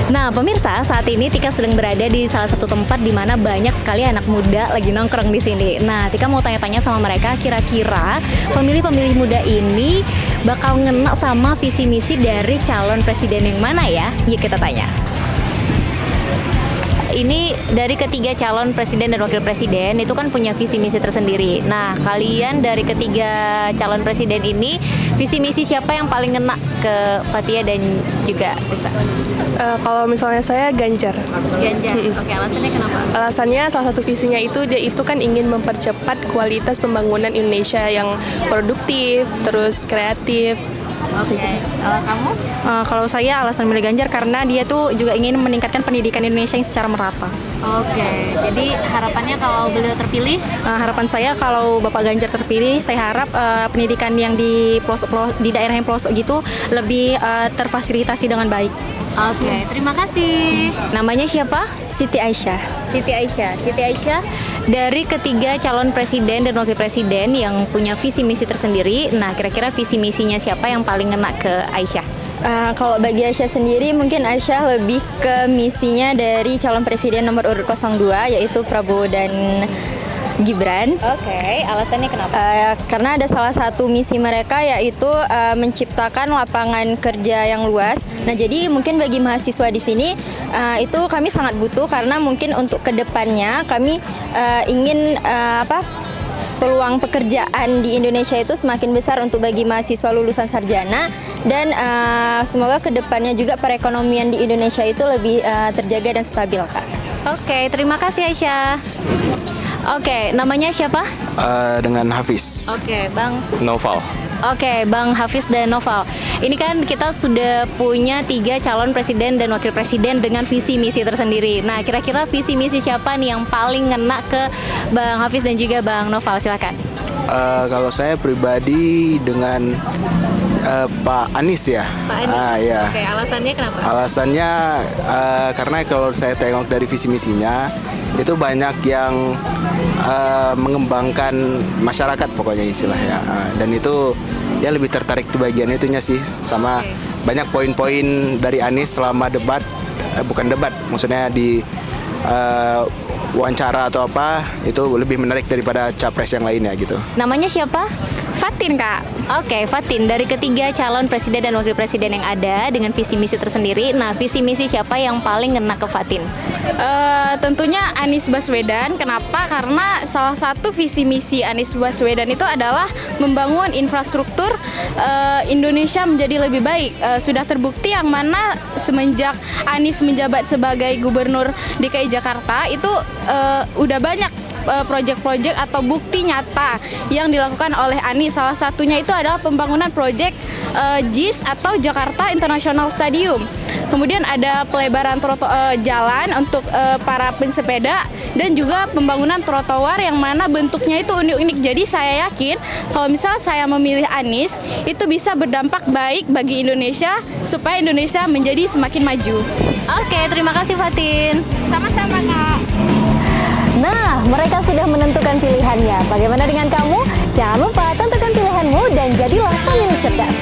Nah, pemirsa, saat ini Tika sedang berada di salah satu tempat di mana banyak sekali anak muda lagi nongkrong di sini. Nah, Tika mau tanya-tanya sama mereka, kira-kira pemilih-pemilih muda ini bakal ngena sama visi misi dari calon presiden yang mana ya? Yuk kita tanya. Ini dari ketiga calon presiden dan wakil presiden itu kan punya visi misi tersendiri. Nah, kalian dari ketiga calon presiden ini visi misi siapa yang paling ngena ke Fatia dan juga Risa? Kalau misalnya saya Ganjar. Ganjar. Oke, alasannya kenapa? Alasannya salah satu visinya itu dia itu kan ingin mempercepat kualitas pembangunan Indonesia yang produktif, terus kreatif. Oke, kalau kamu? Kalau saya alasan milih Ganjar karena dia tuh juga ingin meningkatkan pendidikan Indonesia yang secara merata. Oke, jadi harapannya kalau beliau terpilih? Harapan saya kalau Bapak Ganjar terpilih, saya harap pendidikan yang di pelosok, di daerah yang pelosok gitu lebih terfasilitasi dengan baik. Oke, terima kasih. Namanya siapa? Siti Aisyah. Siti Aisyah. Siti Aisyah dari ketiga calon presiden dan wakil presiden yang punya visi misi tersendiri. Nah, kira-kira visi misinya siapa yang paling ngena ke Aisyah? Kalau bagi Aisyah sendiri, mungkin Aisyah lebih ke misinya dari calon presiden nomor urut 02, yaitu Prabowo dan Gibran. Oke, alasannya kenapa? Karena ada salah satu misi mereka yaitu menciptakan lapangan kerja yang luas. Nah, jadi mungkin bagi mahasiswa di sini itu kami sangat butuh karena mungkin untuk kedepannya kami ingin peluang pekerjaan di Indonesia itu semakin besar untuk bagi mahasiswa lulusan sarjana dan semoga kedepannya juga perekonomian di Indonesia itu lebih terjaga dan stabil, Kak. Oke, terima kasih Aisyah. Oke, namanya siapa? Dengan Hafiz. Oke, Bang. Noval. Oke, Bang Hafiz dan Noval. Ini kan kita sudah punya 3 calon presiden dan wakil presiden dengan visi misi tersendiri. Nah, kira-kira visi misi siapa nih yang paling ngena ke Bang Hafiz dan juga Bang Noval? Silakan. Kalau saya pribadi dengan Pak Anies ya. Pak Anies. Ya. Oke, alasannya kenapa? Alasannya karena kalau saya tengok dari visi misinya itu banyak yang mengembangkan masyarakat pokoknya istilahnya. Dan itu dia lebih tertarik di bagian itunya sih, sama banyak poin-poin dari Anies selama debat, bukan debat, maksudnya di wawancara atau apa, itu lebih menarik daripada capres yang lainnya gitu. Namanya siapa? Fatin, Kak. Oke, Fatin, dari ketiga calon presiden dan wakil presiden yang ada dengan visi misi tersendiri, nah visi misi siapa yang paling ngena ke Fatin? Tentunya Anies Baswedan. Kenapa? Karena salah satu visi misi Anies Baswedan itu adalah membangun infrastruktur Indonesia menjadi lebih baik. Sudah terbukti yang mana semenjak Anies menjabat sebagai gubernur DKI Jakarta itu udah banyak proyek-proyek atau bukti nyata yang dilakukan oleh Anies. Salah satunya itu adalah pembangunan proyek JIS atau Jakarta International Stadium. Kemudian ada pelebaran jalan untuk para pesepeda dan juga pembangunan trotoar yang mana bentuknya itu unik-unik. Jadi saya yakin kalau misal saya memilih Anies itu bisa berdampak baik bagi Indonesia supaya Indonesia menjadi semakin maju. Oke, terima kasih Fatin. Sama-sama, Kak. Nah, mereka sudah menentukan pilihannya. Bagaimana dengan kamu? Jangan lupa tentukan pilihanmu dan jadilah pemilih cerdas.